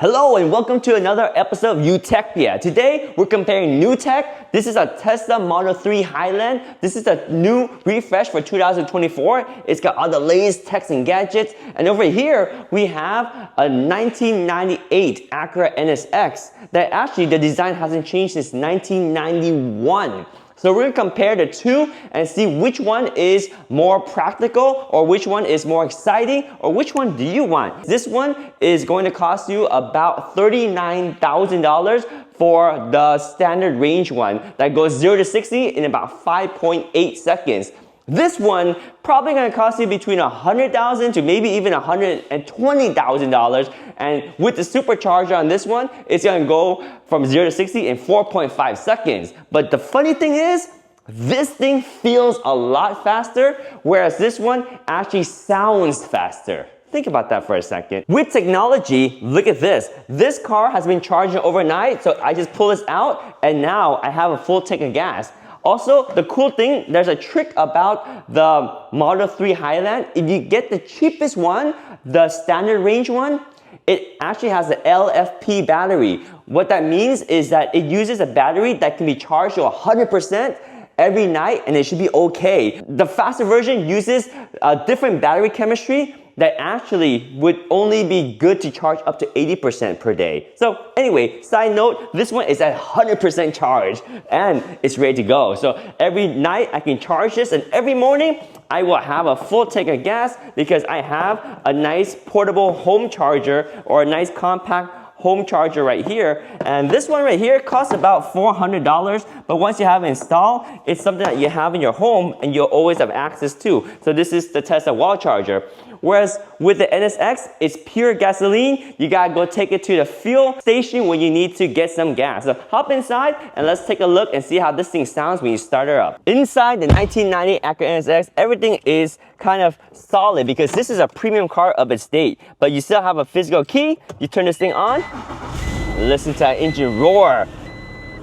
Hello and welcome to another episode of UTECHPIA. Today we're comparing new tech. This is a Tesla Model 3 Highland. This is a new refresh for 2024. It's got all the latest techs and gadgets. And over here we have a 1998 Acura NSX that actually the design hasn't changed since 1991. So we're going to compare the two and see which one is more practical or which one is more exciting or which one do you want. This one is going to cost you about $39,000 for the standard range one that goes 0 to 60 in about 5.8 seconds. This one probably going to cost you between $100,000 to maybe even $120,000, and with the supercharger on this one, it's going to go from 0 to 60 in 4.5 seconds. But the funny thing is, this thing feels a lot faster, whereas this one actually sounds faster. Think about that for a second. With technology, look at this. This car has been charging overnight, so I just pull this out, and now I have a full tank of gas. Also, the cool thing, there's a trick about the Model 3 Highland. If you get the cheapest one, the standard range one, it actually has the LFP battery. What that means is that it uses a battery that can be charged to 100% every night, and it should be okay. The faster version uses a different battery chemistry that actually would only be good to charge up to 80% per day. So anyway, side note, this one is at 100% charge and it's ready to go. So every night I can charge this, and every morning I will have a full tank of gas because I have a nice portable home charger or a nice compact home charger right here. And this one right here costs about $400, but once you have it installed, it's something that you have in your home and you'll always have access to. So this is the Tesla wall charger. Whereas with the NSX, it's pure gasoline. You gotta go take it to the fuel station when you need to get some gas. So hop inside and let's take a look and see how this thing sounds when you start her up. Inside the 1990 Acura NSX, everything is kind of solid because this is a premium car of its date. But you still have a physical key. You turn this thing on, listen to that engine roar.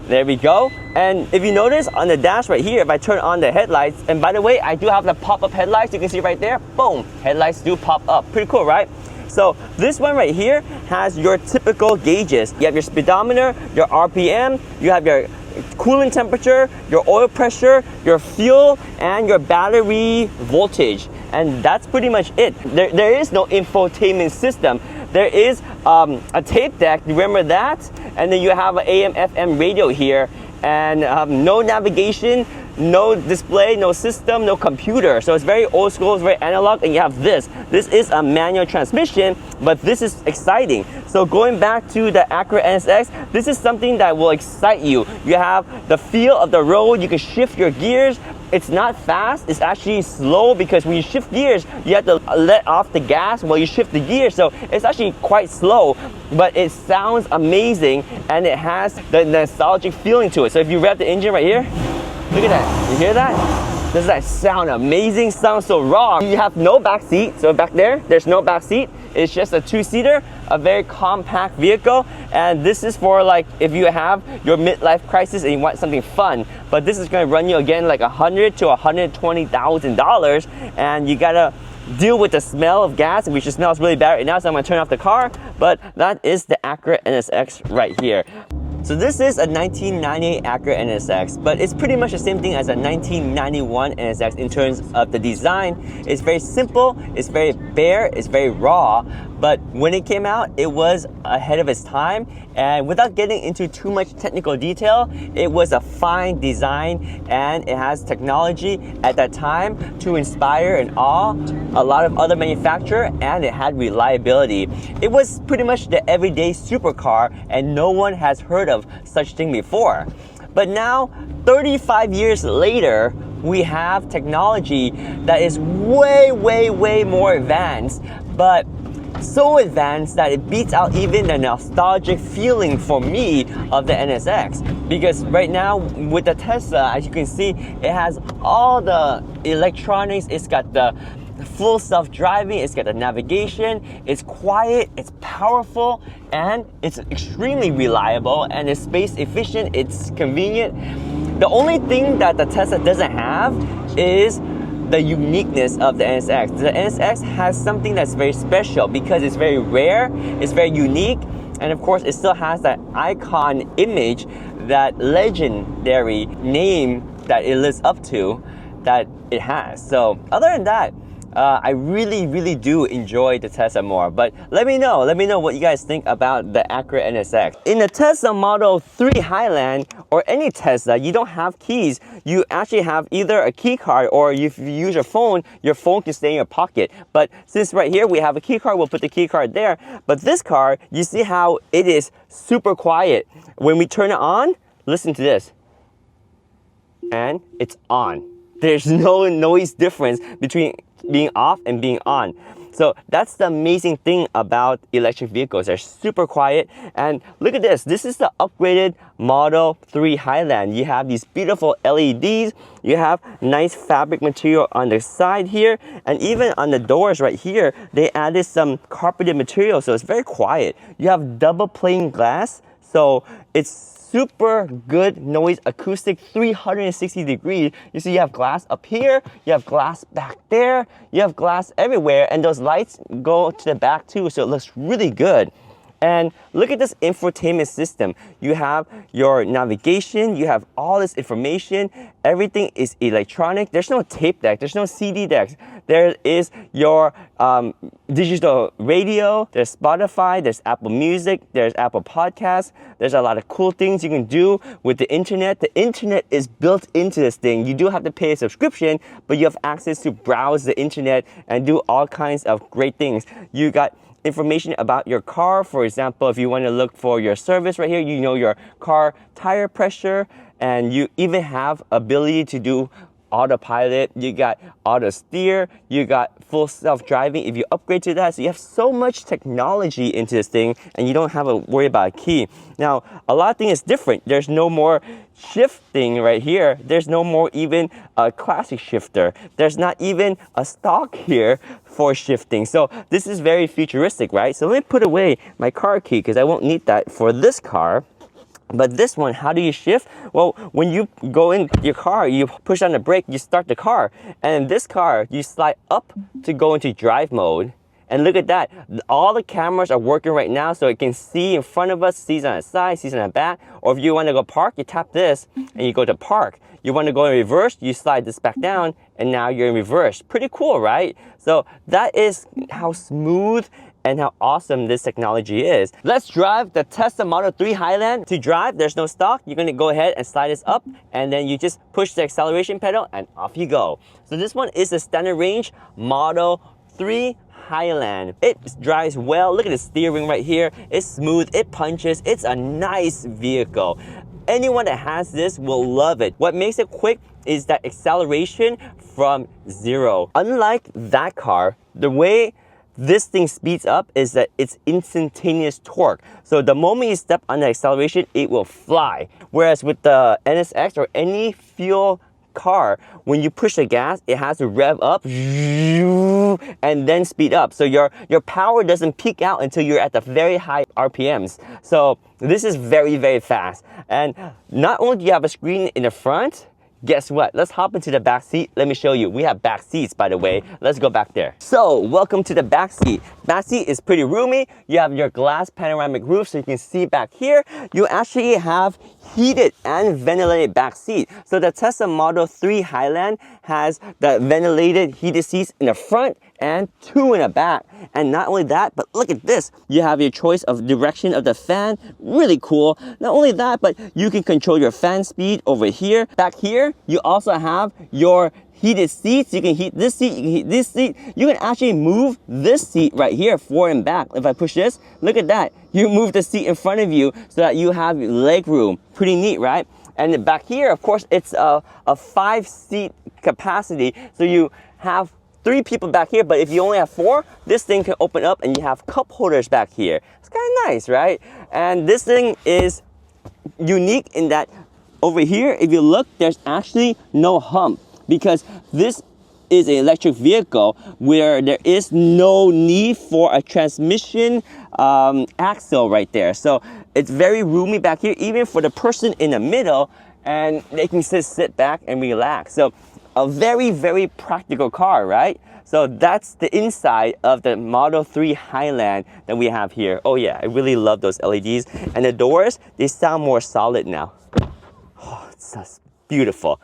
There we go. And if you notice on the dash right here, if I turn on the headlights, and by the way, I do have the pop-up headlights. You can see right there, boom, headlights do pop up. Pretty cool, right? So this one right here has your typical gauges. You have your speedometer, your RPM, you have your coolant temperature, your oil pressure, your fuel, and your battery voltage. And that's pretty much it. There is no infotainment system. There is a tape deck, remember that? And then you have an AM/FM radio here, and no navigation, no display, no system, no computer. So it's very old school, it's very analog, and you have this. This is a manual transmission, but this is exciting. So going back to the Acura NSX, this is something that will excite you. You have the feel of the road, you can shift your gears. It's not fast, it's actually slow because when you shift gears, you have to let off the gas while you shift the gears. So it's actually quite slow, but it sounds amazing and it has the nostalgic feeling to it. So if you rev the engine right here, look at that, you hear that? Does that sound amazing? Sounds so raw. You have no back seat, so back there's no back seat. It's just a two-seater, a very compact vehicle, and this is for like if you have your midlife crisis and you want something fun. But this is going to run you again like $100,000 to $120,000, and you gotta deal with the smell of gas, which smells really bad right now. So I'm gonna turn off the car. But that is the Acura NSX right here. So this is a 1998 Acura NSX, but it's pretty much the same thing as a 1991 NSX in terms of the design. It's very simple, it's very bare, it's very raw, but when it came out, it was ahead of its time. And without getting into too much technical detail, it was a fine design and it has technology at that time to inspire and awe a lot of other manufacturers, and it had reliability. It was pretty much the everyday supercar, and no one has heard of such thing before. But now, 35 years later, we have technology that is way more advanced, but so advanced that it beats out even the nostalgic feeling for me of the NSX. Because right now with the Tesla, as you can see, it has all the electronics. It's got the full self-driving, it's got the navigation, it's quiet, it's powerful, and it's extremely reliable, and it's space efficient, it's convenient. The only thing that the Tesla doesn't have is the uniqueness of the NSX. The NSX has something that's very special because it's very rare, it's very unique, And of course, it still has that icon image, that legendary name that it lives up to, that it has. So other than that, I really do enjoy the Tesla more. But let me know what you guys think about the Acura NSX. In the Tesla Model 3 Highland or any Tesla, you don't have keys. You actually have either a key card, or if you use your phone can stay in your pocket. But since right here we have a key card, we'll put the key card there. But this car, you see how it is super quiet. When we turn it on, listen to this. And it's on. There's no noise difference between being off and being on. So that's the amazing thing about electric vehicles. They're super quiet. And look at this. This is the upgraded Model 3 Highland. You have these beautiful LEDs. You have nice fabric material on the side here. And even on the doors right here, they added some carpeted material. So it's very quiet. You have double pane glass. So it's super good noise acoustic, 360 degrees. You see you have glass up here, you have glass back there, you have glass everywhere, and those lights go to the back too, so it looks really good. And look at this infotainment system. You have your navigation, you have all this information, everything is electronic. There's no tape deck, there's no CD decks. There is your digital radio, there's Spotify, there's Apple Music, there's Apple Podcasts. There's a lot of cool things you can do with the internet. The internet is built into this thing. You do have to pay a subscription, but you have access to browse the internet and do all kinds of great things. You got information about your car. For example, if you want to look for your service right here, you know your car tire pressure, and you even have ability to do autopilot. You got auto steer, you got full self-driving if you upgrade to that. So you have so much technology into this thing, and you don't have to worry about a key. Now, a lot of things is different. There's no more shifting right here. There's no more even a classic shifter. There's not even a stock here for shifting. So this is very futuristic, right? So let me put away my car key because I won't need that for this car. But this one, how do you shift? Well, when you go in your car, you push on the brake, you start the car. And in this car, you slide up to go into drive mode. And look at that. All the cameras are working right now, so it can see in front of us, sees on the side, sees on the back. Or if you want to go park, you tap this and you go to park. You want to go in reverse, you slide this back down, and now you're in reverse. Pretty cool, right? So that is how smooth and how awesome this technology is. Let's drive the Tesla Model 3 Highland. To drive, there's no stock. You're gonna go ahead and slide this up, and then you just push the acceleration pedal and off you go. So this one is the standard range Model 3 Highland. It drives well. Look at the steering right here. It's smooth, it punches. It's a nice vehicle. Anyone that has this will love it. What makes it quick is that acceleration from 0. Unlike that car, the way this thing speeds up is that it's instantaneous torque. So the moment you step on the acceleration, it will fly. Whereas with the NSX or any fuel car, when you push the gas, it has to rev up and then speed up. So your power doesn't peak out until you're at the very high RPMs. So this is very fast. And not only do you have a screen in the front, guess what? Let's hop into the back seat. Let me show you. We have back seats, by the way. Let's go back there. So, welcome to the back seat. Back seat is pretty roomy. You have your glass panoramic roof so you can see back here. You actually have heated and ventilated back seat. So the Tesla Model 3 Highland has the ventilated heated seats in the front and 2 in the back. And not only that, but look at this. You have your choice of direction of the fan. Really cool. Not only that, but you can control your fan speed over here. Back here, you also have your heated seats. You can heat this seat, you can heat this seat. You can actually move this seat right here, forward and back. If I push this, look at that. You move the seat in front of you so that you have leg room. Pretty neat, right? And back here, of course, it's a 5-seat capacity. So you have 3 people back here, but if you only have 4, this thing can open up and you have cup holders back here. It's kind of nice, right? And this thing is unique in that over here, if you look, there's actually no hump because this is an electric vehicle where there is no need for a transmission axle right there. So it's very roomy back here, even for the person in the middle, and they can just sit back and relax. So a very practical car, right? So that's the inside of the Model 3 Highland that we have here. Oh yeah, I really love those LEDs. And the doors, they sound more solid now. Oh, it's just beautiful.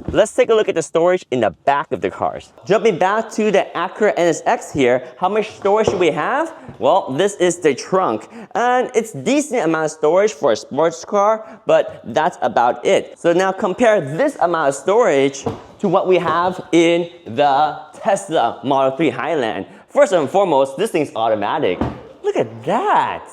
Let's take a look at the storage in the back of the cars. Jumping back to the Acura NSX here, how much storage do we have? Well, this is the trunk, and it's decent amount of storage for a sports car, but that's about it. So now compare this amount of storage to what we have in the Tesla Model 3 Highland. First and foremost, this thing's automatic. Look at that.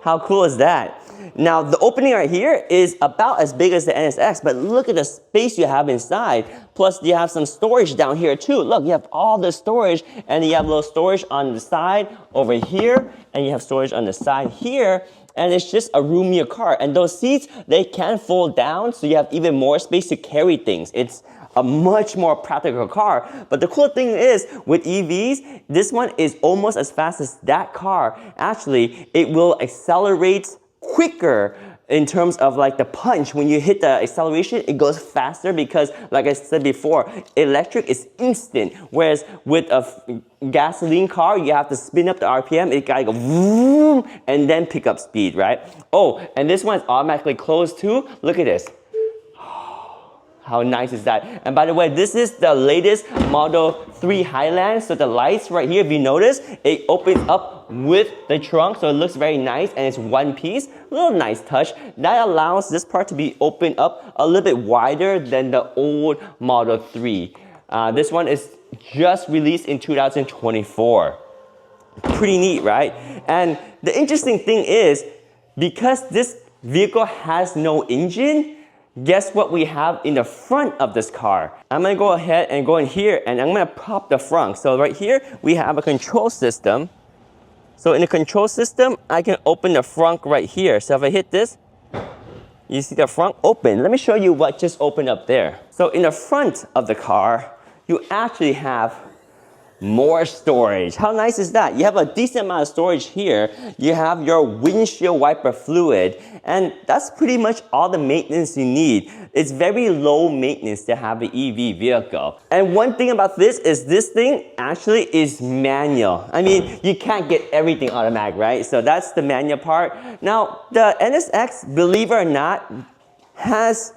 How cool is that? Now, the opening right here is about as big as the NSX, but look at the space you have inside. Plus, you have some storage down here too. Look, you have all the storage, and you have a little storage on the side over here, and you have storage on the side here, and it's just a roomier car. And those seats, they can fold down, so you have even more space to carry things. It's a much more practical car. But the cool thing is, with EVs, this one is almost as fast as that car. Actually, it will accelerate quicker in terms of like the punch. When you hit the acceleration, it goes faster because, like I said before, electric is instant. Whereas with a gasoline car, you have to spin up the RPM, it gotta go vroom, and then pick up speed, right? Oh, and this one's automatically closed too. Look at this. How nice is that? And by the way, this is the latest Model 3 Highland. So the lights right here, if you notice, it opens up with the trunk. So it looks very nice and it's one piece. A little nice touch. That allows this part to be opened up a little bit wider than the old Model 3. This one is just released in 2024. Pretty neat, right? And the interesting thing is, because this vehicle has no engine, guess what we have in the front of this car? I'm gonna go ahead and go in here and I'm gonna pop the front. So right here, we have a control system. So in the control system, I can open the front right here. So if I hit this, you see the front open. Let me show you what just opened up there. So in the front of the car, you actually have more storage. How nice is that? You have a decent amount of storage here. You have your windshield wiper fluid, and that's pretty much all the maintenance you need. It's very low maintenance to have an EV vehicle. And one thing about this is this thing actually is manual. I mean, you can't get everything automatic, right? So that's the manual part. Now, the NSX, believe it or not, has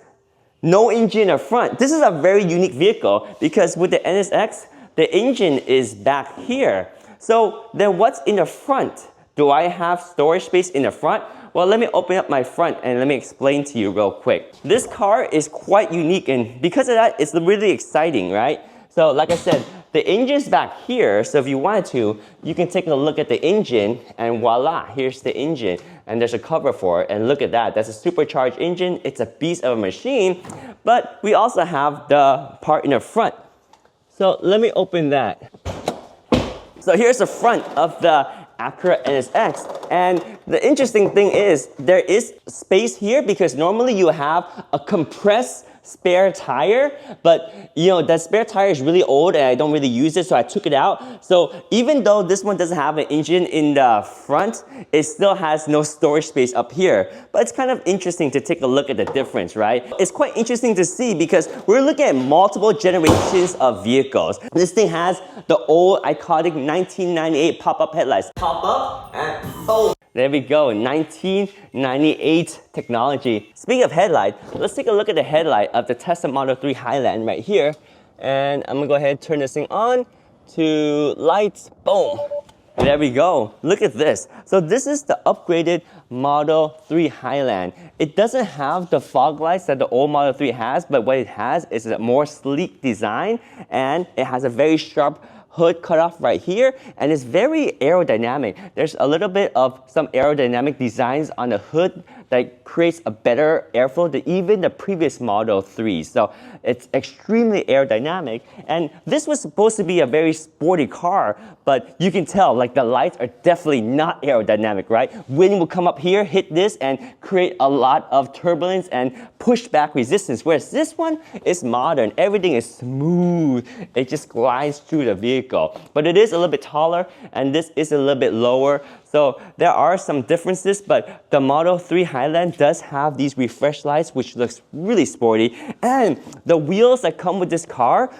no engine up front. This is a very unique vehicle because with the NSX, the engine is back here. So then what's in the front? Do I have storage space in the front? Well, let me open up my front and let me explain to you real quick. This car is quite unique, and because of that, it's really exciting, right? So like I said, the engine's back here, so if you wanted to, you can take a look at the engine and voila, here's the engine. And there's a cover for it, and look at that. That's a supercharged engine. It's a beast of a machine, but we also have the part in the front. So let me open that. So here's the front of the Acura NSX. And the interesting thing is there is space here because normally you have a compressed spare tire, but you know, that spare tire is really old and I don't really use it, so I took it out. So even though this one doesn't have an engine in the front, it still has no storage space up here. But it's kind of interesting to take a look at the difference, right? It's quite interesting to see because we're looking at multiple generations of vehicles. This thing has the old iconic 1998 pop-up headlights. Pop up and boom! There we go, 1998 technology. Speaking of headlight, let's take a look at the headlight of the Tesla Model 3 Highland right here. And I'm gonna go ahead and turn this thing on to lights, boom. There we go, look at this. So this is the upgraded Model 3 Highland. It doesn't have the fog lights that the old Model 3 has, but what it has is a more sleek design, and it has a very sharp hood cutoff right here, and it's very aerodynamic. There's a little bit of some aerodynamic designs on the hood that creates a better airflow than even the previous Model 3. So it's extremely aerodynamic, and this was supposed to be a very sporty car, but you can tell like the lights are definitely not aerodynamic, right? Wind will come up here, hit this, and create a lot of turbulence and pushback resistance, whereas this one is modern. Everything is smooth. It just glides through the vehicle. But it is a little bit taller, and this is a little bit lower. So there are some differences, but the Model 3 Highland does have these refresh lights, which looks really sporty. And the wheels that come with this car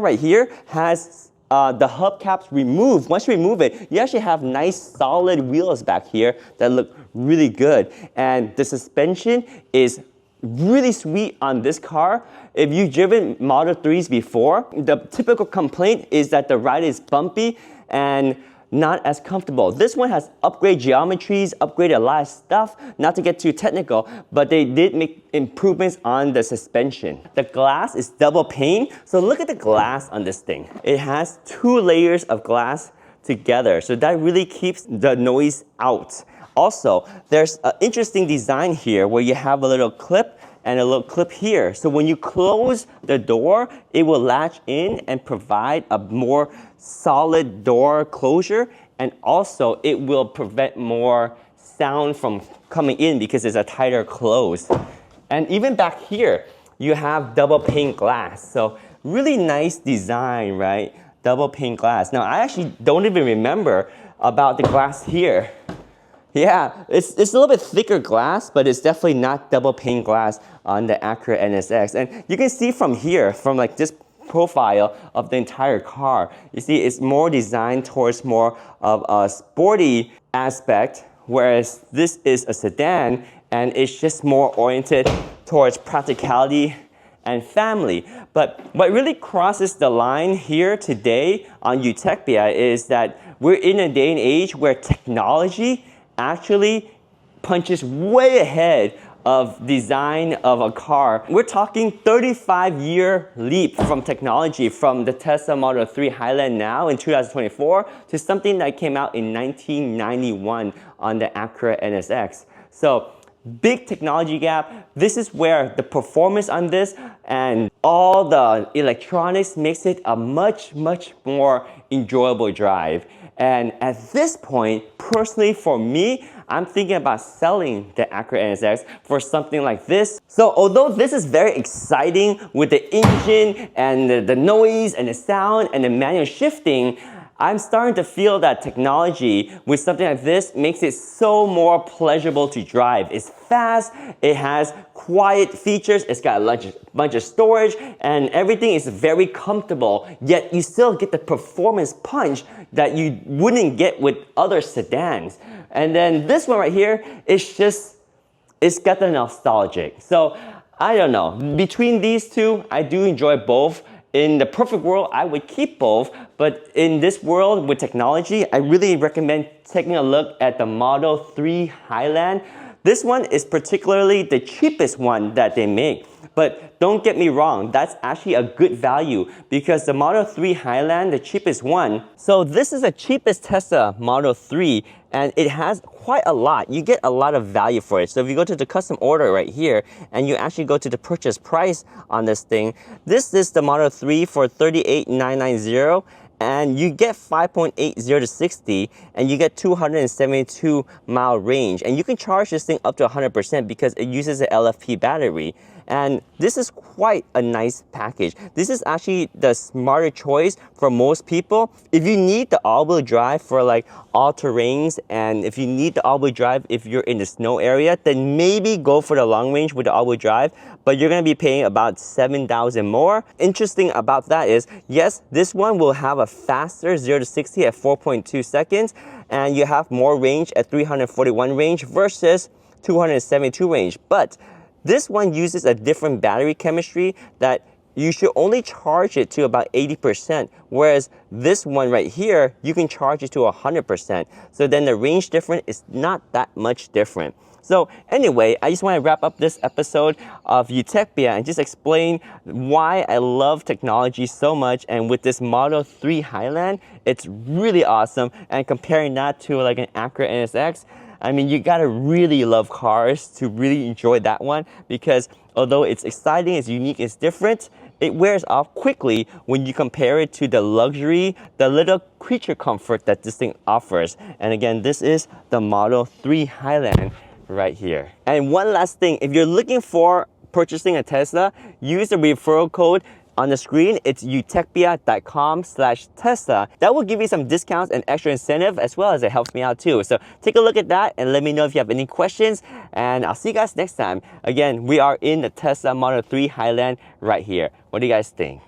right here has the hubcaps removed. Once you remove it, you actually have nice solid wheels back here that look really good. And the suspension is really sweet on this car. If you've driven Model 3s before, the typical complaint is that the ride is bumpy and not as comfortable. This one has upgrade geometries, upgraded a lot of stuff, not to get too technical, but they did make improvements on the suspension. The glass is double pane, so look at the glass on this thing. It has 2 layers of glass together, so that really keeps the noise out. Also, there's an interesting design here where you have a little clip and a little clip here. So when you close the door, it will latch in and provide a more solid door closure, and also it will prevent more sound from coming in because it's a tighter close. And even back here, you have double pane glass. So really nice design, right? Double pane glass. Now I actually don't even remember about the glass here. Yeah, it's a little bit thicker glass, but it's definitely not double pane glass on the Acura NSX. And you can see from here, from like this profile of the entire car, you see it's more designed towards more of a sporty aspect, whereas this is a sedan and it's just more oriented towards practicality and family. But what really crosses the line here today on UTECHPIA is that we're in a day and age where technology actually punches way ahead of design of a car. We're talking 35-year leap from technology from the Tesla Model 3 Highland now in 2024 to something that came out in 1991 on the Acura NSX. So big technology gap. This is where the performance on this and all the electronics makes it a much more enjoyable drive. And at this point, personally for me, I'm thinking about selling the Acura NSX for something like this. So although this is very exciting with the engine and the noise and the sound and the manual shifting, I'm starting to feel that technology with something like this makes it so more pleasurable to drive. It's fast, it has quiet features, it's got a bunch of storage, and everything is very comfortable, yet you still get the performance punch that you wouldn't get with other sedans. And then this one right here, it's got the nostalgic. So I don't know, between these two, I do enjoy both. In the perfect world, I would keep both, but in this world with technology, I really recommend taking a look at the Model 3 Highland. This one is particularly the cheapest one that they make. But don't get me wrong, that's actually a good value because the Model 3 Highland, the cheapest one, so this is the cheapest Tesla Model 3 and it has quite a lot. You get a lot of value for it. So if you go to the custom order right here and you actually go to the purchase price on this thing, this is the Model 3 for $38,990. And you get 5.80 to 60 and you get 272 mile range, and you can charge this thing up to 100% because it uses an LFP battery. And this is quite a nice package. This is actually the smarter choice for most people. If you need the all-wheel drive for like all terrains, and if you need the all-wheel drive if you're in the snow area, then maybe go for the long range with the all-wheel drive, but you're gonna be paying about $7,000 more. Interesting about that is, yes, this one will have a faster 0 to 60 at 4.2 seconds, and you have more range at 341 range versus 272 range. But this one uses a different battery chemistry that you should only charge it to about 80%, whereas this one right here, you can charge it to 100%. So then the range difference is not that much different. So anyway, I just want to wrap up this episode of UTECHPIA and just explain why I love technology so much. And with this Model 3 Highland, it's really awesome. And comparing that to like an Acura NSX, I mean, you gotta really love cars to really enjoy that one, because although it's exciting, it's unique, it's different, it wears off quickly when you compare it to the luxury, the little creature comfort that this thing offers. And again, this is the Model 3 Highland right here. And one last thing, if you're looking for purchasing a Tesla, use the referral code on the screen. It's utechpia.com/Tesla. That will give you some discounts and extra incentive, as well as it helps me out too. So take a look at that and let me know if you have any questions, and I'll see you guys next time. Again, we are in the Tesla Model 3 Highland right here. What do you guys think?